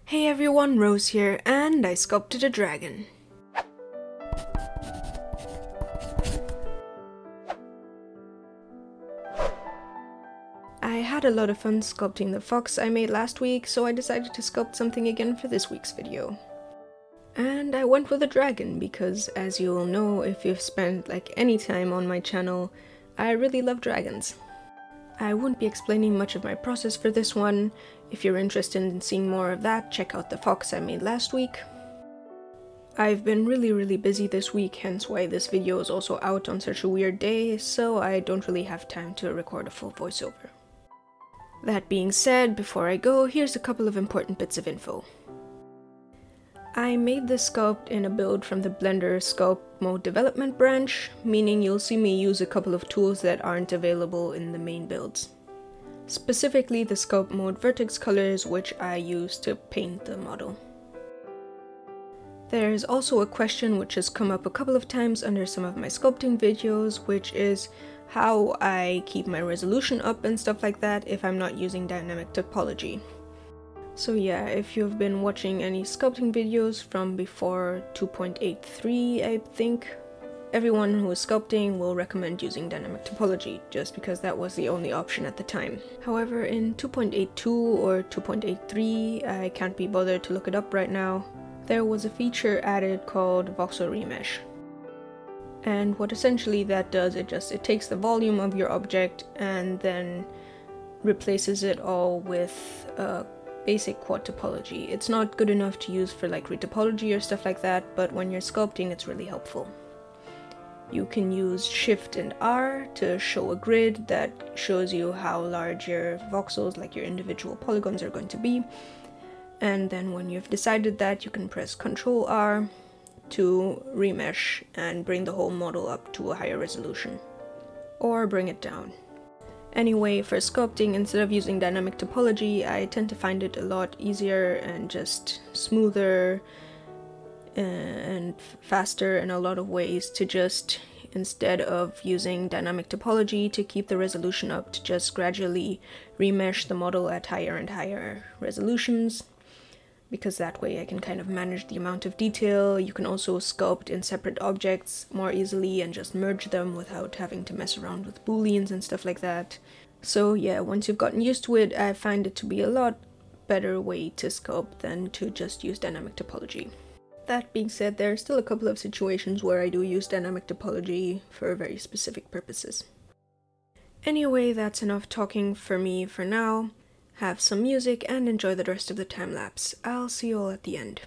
Hey everyone, Rose here, and I sculpted a dragon. I had a lot of fun sculpting the fox I made last week, so I decided to sculpt something again for this week's video. And I went with a dragon because, as you all know if you've spent any time on my channel, I really love dragons. I won't be explaining much of my process for this one. If you're interested in seeing more of that, check out the fox I made last week. I've been really busy this week, hence why this video is also out on such a weird day, so I don't really have time to record a full voiceover. That being said, before I go, here's a couple of important bits of info. I made this sculpt in a build from the Blender Sculpt Mode Development branch, meaning you'll see me use a couple of tools that aren't available in the main builds. Specifically the Sculpt Mode Vertex colors, which I use to paint the model. There's also a question which has come up a couple of times under some of my sculpting videos, which is how I keep my resolution up and stuff like that if I'm not using dynamic topology. So yeah, if you've been watching any sculpting videos from before 2.83, I think, everyone who is sculpting will recommend using dynamic topology, just because that was the only option at the time. However, in 2.82 or 2.83, I can't be bothered to look it up right now, there was a feature added called voxel remesh. And what essentially that does, it takes the volume of your object and then replaces it all with basic quad topology. It's not good enough to use for retopology or stuff like that, but when you're sculpting it's really helpful. You can use Shift and R to show a grid that shows you how large your voxels, your individual polygons, are going to be. And then when you've decided that, you can press Ctrl R to remesh and bring the whole model up to a higher resolution. Or bring it down. Anyway, for sculpting, instead of using dynamic topology, I tend to find it a lot easier and just smoother and faster in a lot of ways to just, instead of using dynamic topology to keep the resolution up, to just gradually remesh the model at higher and higher resolutions. Because that way I can kind of manage the amount of detail. You can also sculpt in separate objects more easily and just merge them without having to mess around with booleans and stuff like that. So yeah, once you've gotten used to it, I find it to be a lot better way to sculpt than to just use dynamic topology. That being said, there are still a couple of situations where I do use dynamic topology for very specific purposes. Anyway, that's enough talking for me for now. Have some music and enjoy the rest of the time lapse. I'll see you all at the end.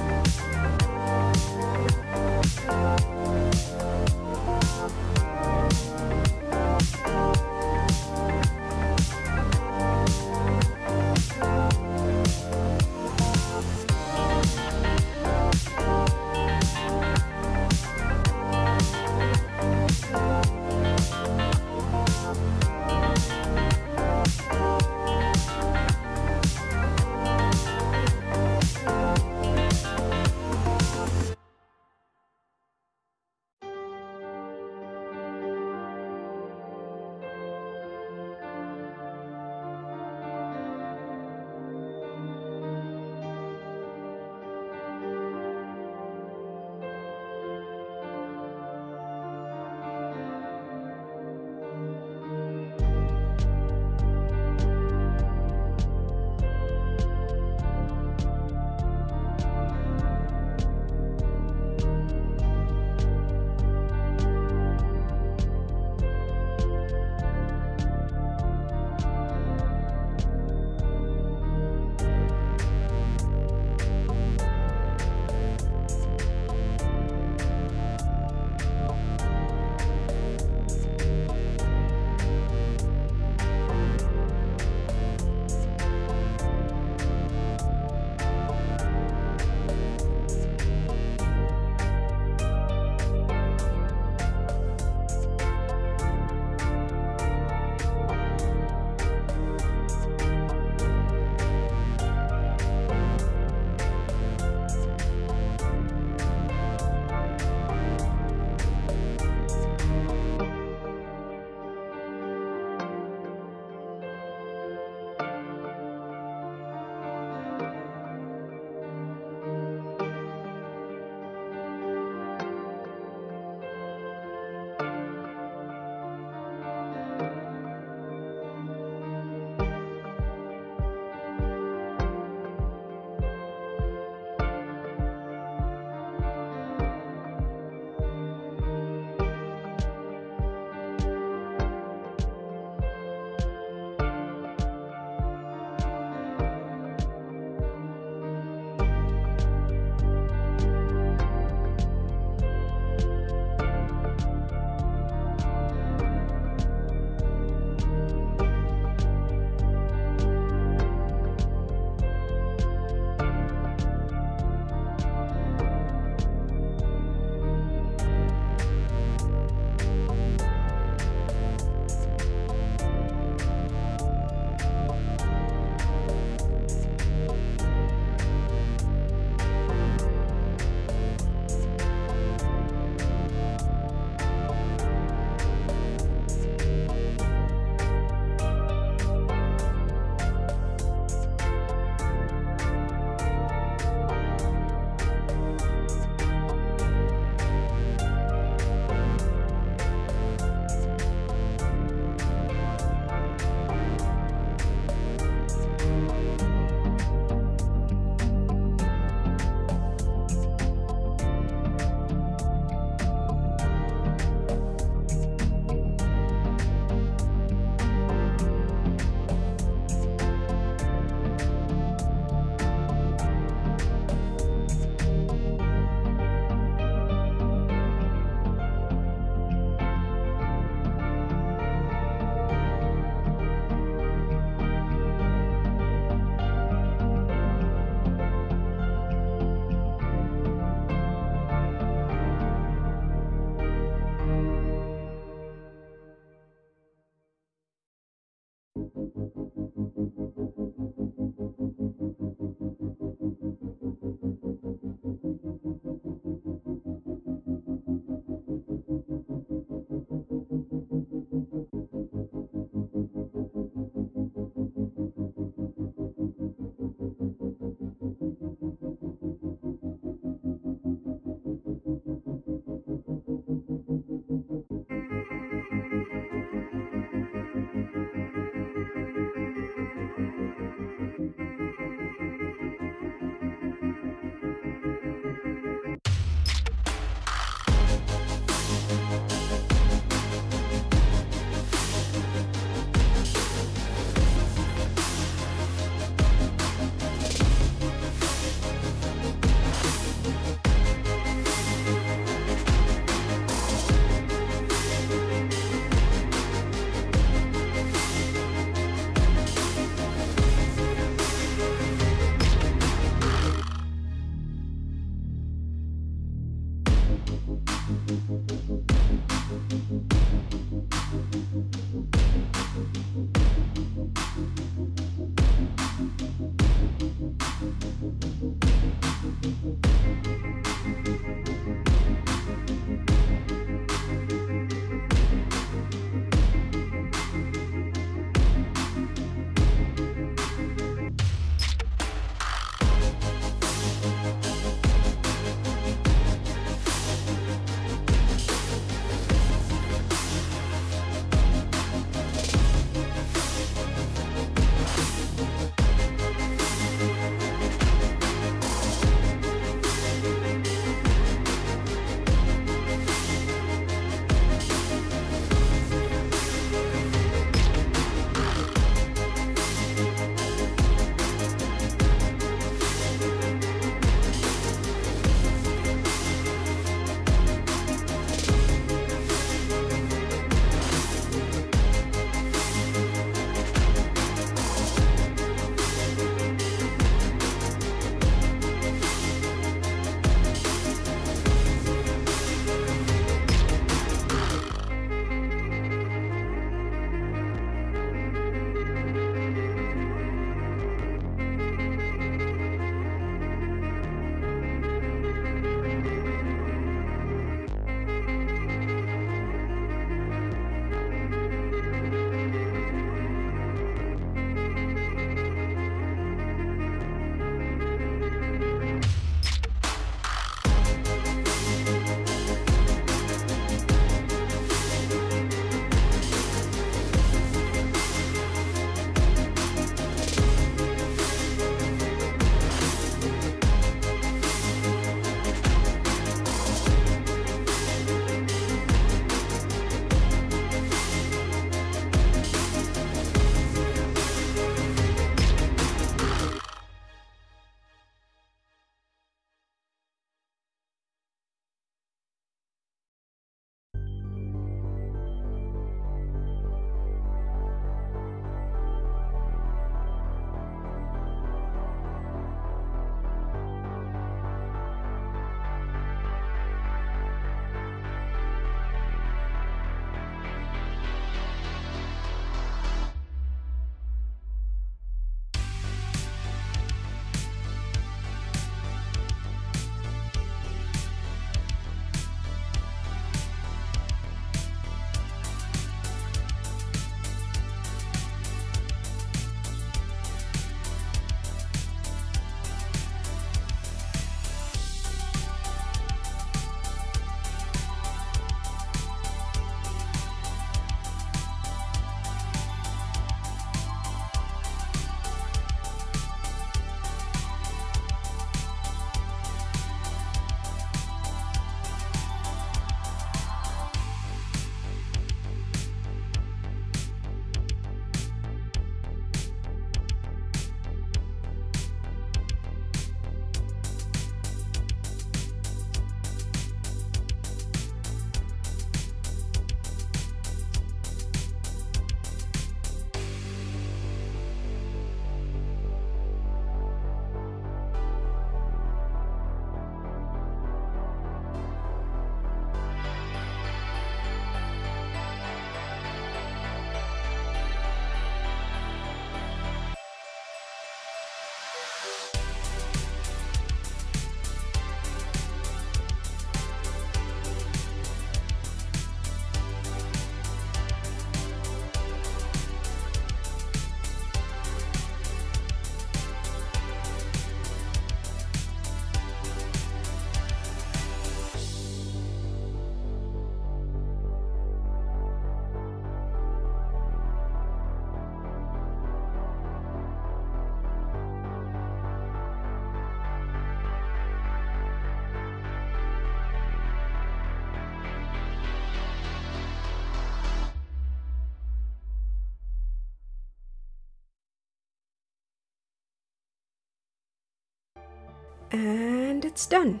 And it's done.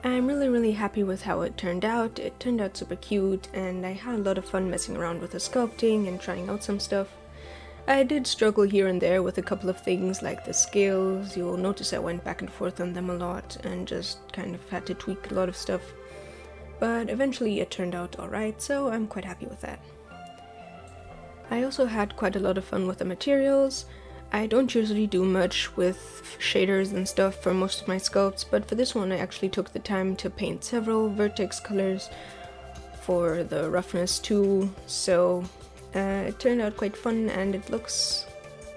I'm really happy with how it turned out. It turned out super cute, and I had a lot of fun messing around with the sculpting and trying out some stuff. I did struggle here and there with a couple of things like the scales. You'll notice I went back and forth on them a lot and just kind of had to tweak a lot of stuff. But eventually it turned out alright, so I'm quite happy with that. I also had quite a lot of fun with the materials. I don't usually do much with shaders and stuff for most of my sculpts, but for this one I actually took the time to paint several vertex colors for the roughness too, so it turned out quite fun, and it looks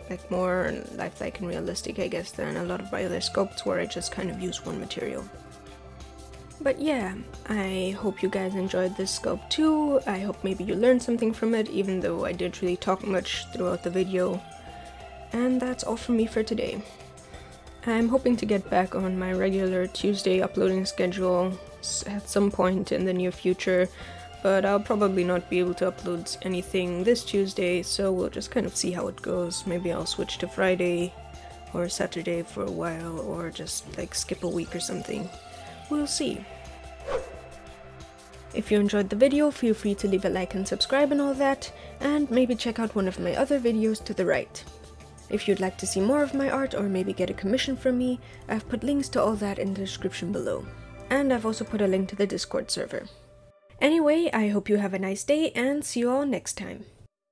like more lifelike and realistic, I guess, than a lot of my other sculpts where I just kind of use one material. But yeah, I hope you guys enjoyed this sculpt too. I hope maybe you learned something from it, even though I didn't really talk much throughout the video. And that's all from me for today. I'm hoping to get back on my regular Tuesday uploading schedule at some point in the near future, but I'll probably not be able to upload anything this Tuesday, so we'll just kind of see how it goes. Maybe I'll switch to Friday or Saturday for a while, or just like skip a week or something. We'll see. If you enjoyed the video, feel free to leave a like and subscribe and all that, and maybe check out one of my other videos to the right. If you'd like to see more of my art or maybe get a commission from me, I've put links to all that in the description below. And I've also put a link to the Discord server. Anyway, I hope you have a nice day and see you all next time.